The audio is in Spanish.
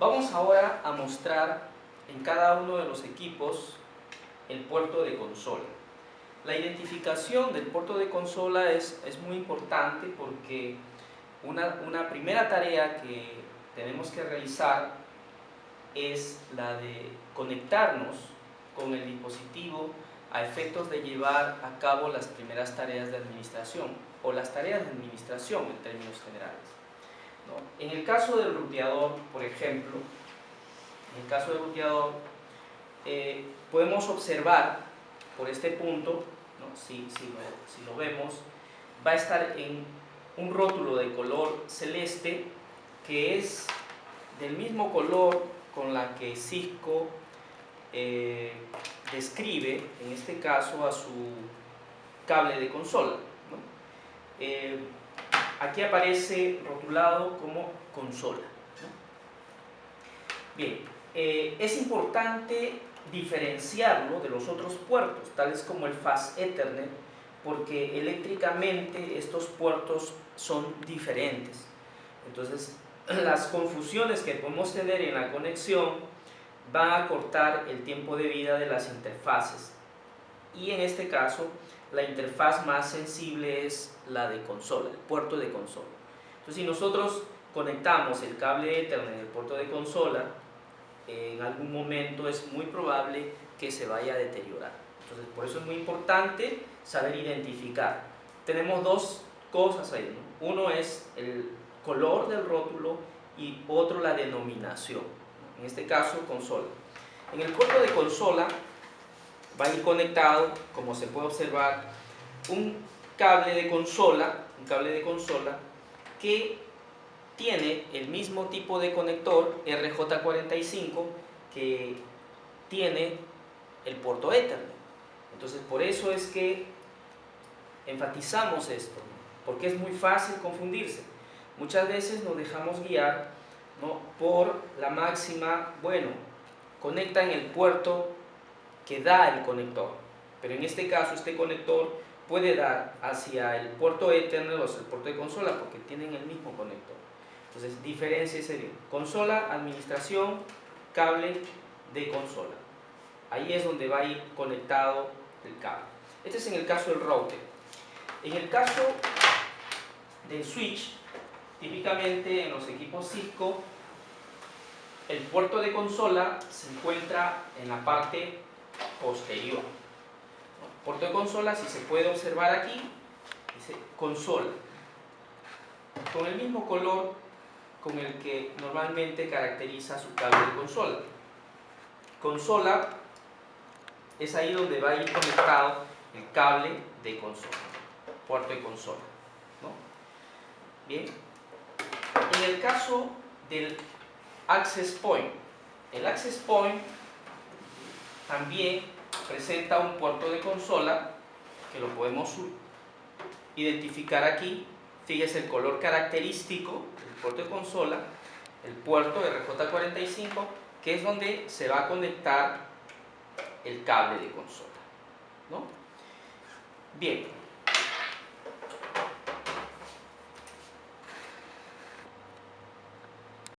Vamos ahora a mostrar en cada uno de los equipos el puerto de consola. La identificación del puerto de consola es muy importante porque una primera tarea que tenemos que realizar es la de conectarnos con el dispositivo a efectos de llevar a cabo las primeras tareas de administración o las tareas de administración en términos generales, ¿no? En el caso del ruteador, por ejemplo, podemos observar por este punto, ¿no? si lo vemos, va a estar en un rótulo de color celeste que es del mismo color con la que Cisco describe, en este caso, a su cable de consola, ¿no? Aquí aparece rotulado como consola, ¿no? Bien, es importante diferenciarlo de los otros puertos, tales como el Fast Ethernet, porque eléctricamente estos puertos son diferentes. Entonces, las confusiones que podemos tener en la conexión van a cortar el tiempo de vida de las interfaces. Y en este caso, la interfaz más sensible es la de consola, el puerto de consola. Entonces, si nosotros conectamos el cable Ethernet en el puerto de consola, en algún momento es muy probable que se vaya a deteriorar. Entonces, por eso es muy importante saber identificar. Tenemos dos cosas ahí, ¿no? Uno es el color del rótulo y otro la denominación, ¿no? En este caso, consola. En el puerto de consola va a ir conectado, como se puede observar, un cable de consola que tiene el mismo tipo de conector RJ45 que tiene el puerto Ethernet. Entonces, por eso es que enfatizamos esto, porque es muy fácil confundirse. Muchas veces nos dejamos guiar, ¿no?, por la máxima, bueno, conecta en el puerto que da el conector, pero en este caso este conector puede dar hacia el puerto Ethernet o hacia el puerto de consola porque tienen el mismo conector. Entonces, diferencia bien. Consola, administración, cable de consola. Ahí es donde va a ir conectado el cable. Este es en el caso del router. En el caso del switch, típicamente en los equipos Cisco, el puerto de consola se encuentra en la parte posterior. El puerto de consola, si se puede observar aquí, dice consola, con el mismo color con el que normalmente caracteriza su cable de consola. Consola es ahí donde va a ir conectado el cable de consola, puerto de consola, ¿no? Bien, en el caso del access point, el access point también presenta un puerto de consola que lo podemos identificar aquí. Fíjese el color característico del puerto de consola, el puerto RJ45, que es donde se va a conectar el cable de consola, ¿no? Bien,